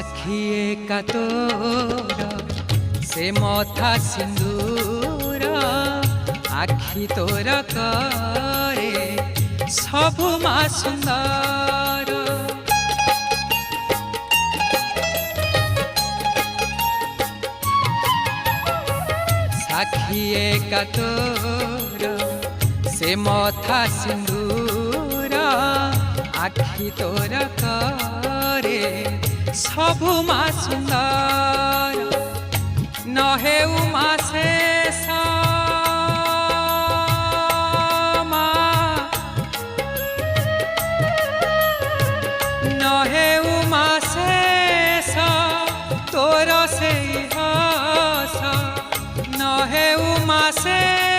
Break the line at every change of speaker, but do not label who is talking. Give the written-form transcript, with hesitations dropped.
साखिए का तोर से मथा सिंदूर आखि तोर करे सबु मा सुंदर। साखिए का तोर से मथा सिंदूर आखि तोर करे सबु मा सुंदर। नहे उमा शेष नहे उमा शेष तोर से हस नहे उमा शेष